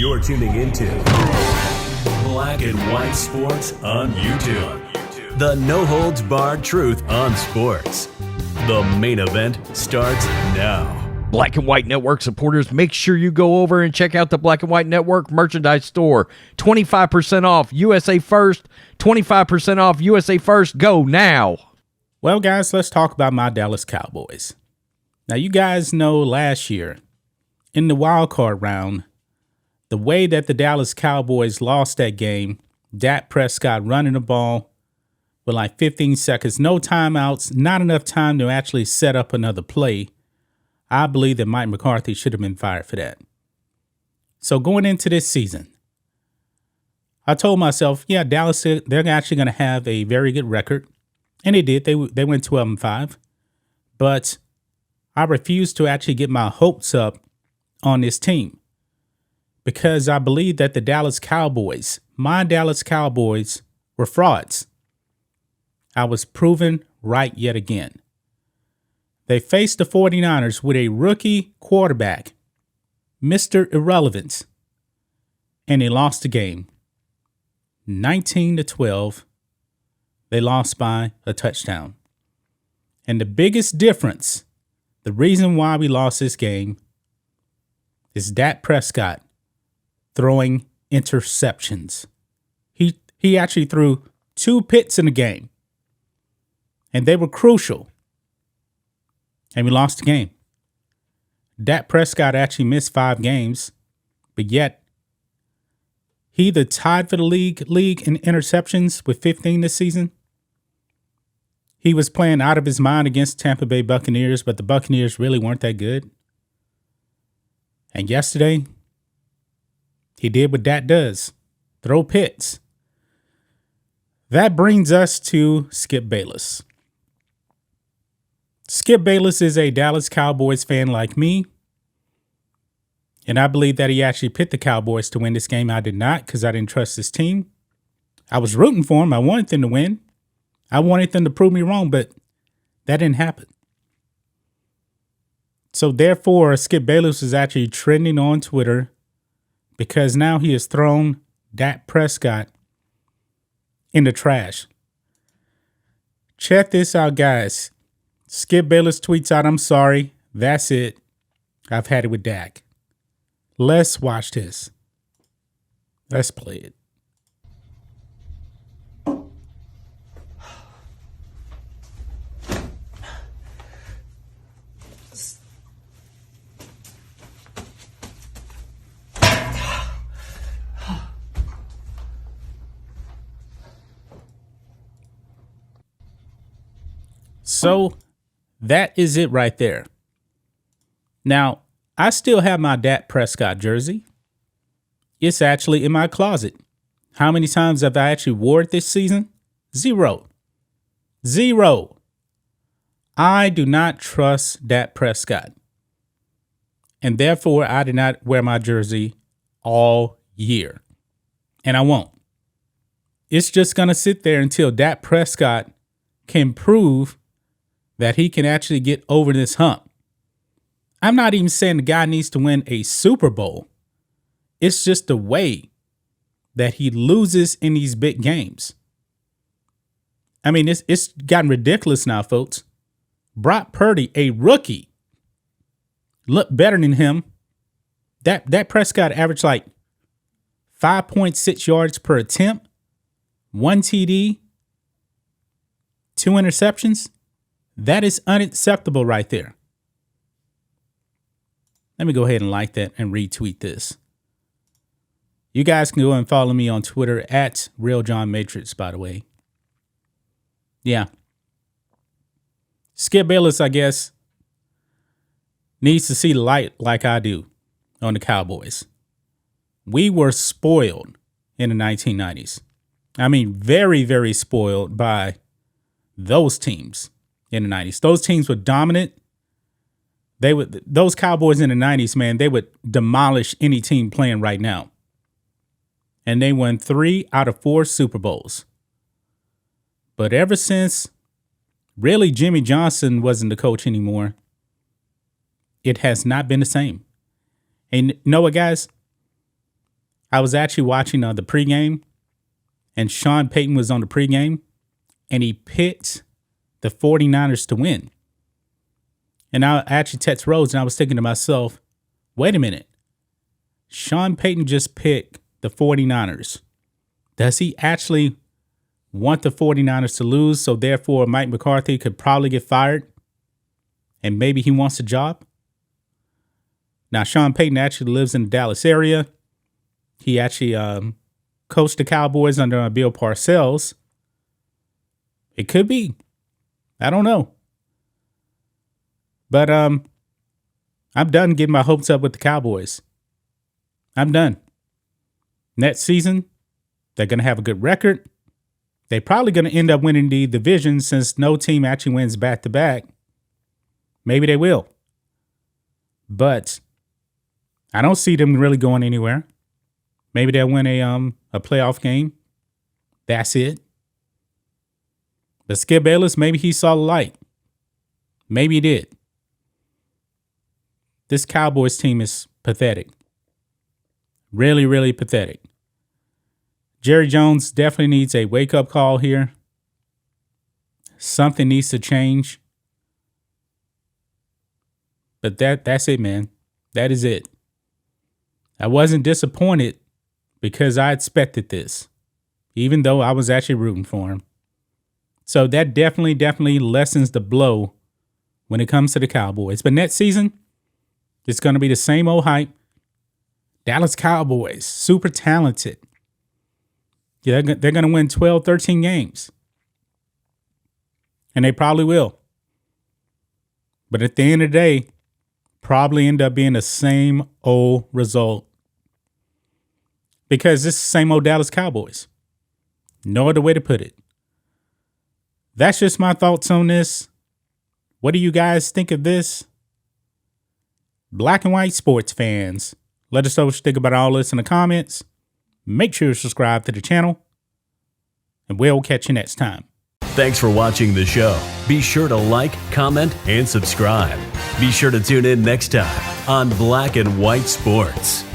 You're tuning into Black and White Sports on YouTube. The no-holds-barred truth on sports. The main event starts now. Black and White Network supporters, make sure you go over and check out the Black and White Network merchandise store. 25% off USA First, 25% off USA First. Go now. Well, guys, let's talk about my Dallas Cowboys. Now, you guys know last year in the wild card round, the way that the Dallas Cowboys lost that game, Dak Prescott running the ball with like 15 seconds, no timeouts, not enough time to actually set up another play. I believe that Mike McCarthy should have been fired for that. So going into this season, I told myself, yeah, Dallas, they're actually going to have a very good record. And they did. They went 12-5. But I refused to actually get my hopes up on this team, because I believe that the Dallas Cowboys, my Dallas Cowboys, were frauds. I was proven right yet again. They faced the 49ers with a rookie quarterback, Mr. Irrelevance, and they lost the game. 19-12. They lost by a touchdown. And the biggest difference, the reason why we lost this game, is Dak Prescott throwing interceptions. He actually threw 2 picks in the game, and they were crucial. And we lost the game. Dak Prescott actually missed 5 games, but yet he either tied for the league in interceptions with 15 this season. He was playing out of his mind against Tampa Bay Buccaneers, but the Buccaneers really weren't that good. And yesterday, he did what Dak does, throw pits. That brings us to Skip Bayless. Skip Bayless is a Dallas Cowboys fan like me. And I believe that he actually picked the Cowboys to win this game. I did not, because I didn't trust this team. I was rooting for him. I wanted them to win. I wanted them to prove me wrong, but that didn't happen. So therefore, Skip Bayless is actually trending on Twitter because now he has thrown Dak Prescott in the trash. Check this out, guys. Skip Bayless tweets out, "I'm sorry. That's it. I've had it with Dak." Let's watch this. Let's play it. So that is it right there. Now, I still have my Dak Prescott jersey. It's actually in my closet. How many times have I actually wore it this season? 0. I do not trust Dak Prescott. And therefore, I did not wear my jersey all year. And I won't. It's just going to sit there until Dak Prescott can prove that he can actually get over this hump. I'm not even saying the guy needs to win a Super Bowl. It's just the way that he loses in these big games. I mean, it's gotten ridiculous now, folks. Brock Purdy, a rookie, looked better than him. That Prescott averaged like 5.6 yards per attempt, 1 TD, 2 interceptions. That is unacceptable right there. Let me go ahead and like that and retweet this. You guys can go and follow me on Twitter at RealJohnMatrix, by the way. Yeah. Skip Bayless, I guess, needs to see the light like I do on the Cowboys. We were spoiled in the 1990s. I mean, very, very spoiled by those teams in the 90s. Those teams were dominant. Those Cowboys in the 90s, man, they would demolish any team playing right now. And they won 3 out of 4 Super Bowls. But ever since really Jimmy Johnson wasn't the coach anymore, it has not been the same. And you know what, guys? I was actually watching the pregame, and Sean Payton was on the pregame, and he picked the 49ers to win. And I actually text Rose, and I was thinking to myself, wait a minute. Sean Payton just picked the 49ers. Does he actually want the 49ers to lose, so therefore Mike McCarthy could probably get fired, and maybe he wants a job? Now, Sean Payton actually lives in the Dallas area. He actually coached the Cowboys under Bill Parcells. It could be. I don't know. But I'm done getting my hopes up with the Cowboys. I'm done. Next season, they're going to have a good record. They're probably going to end up winning the division since no team actually wins back-to-back. Maybe they will. But I don't see them really going anywhere. Maybe they'll win a playoff game. That's it. But Skip Bayless, maybe he saw the light. Maybe he did. This Cowboys team is pathetic. Really, really pathetic. Jerry Jones definitely needs a wake-up call here. Something needs to change. But that's it, man. That is it. I wasn't disappointed because I expected this, even though I was actually rooting for him. So that definitely lessens the blow when it comes to the Cowboys. But next season, it's going to be the same old hype. Dallas Cowboys, super talented. Yeah, they're going to win 12, 13 games. And they probably will. But at the end of the day, probably end up being the same old result. Because it's the same old Dallas Cowboys. No other way to put it. That's just my thoughts on this. What do you guys think of this? Black and white sports fans, let us know what you think about all this in the comments. Make sure to subscribe to the channel. And we'll catch you next time. Thanks for watching the show. Be sure to like, comment, and subscribe. Be sure to tune in next time on Black and White Sports.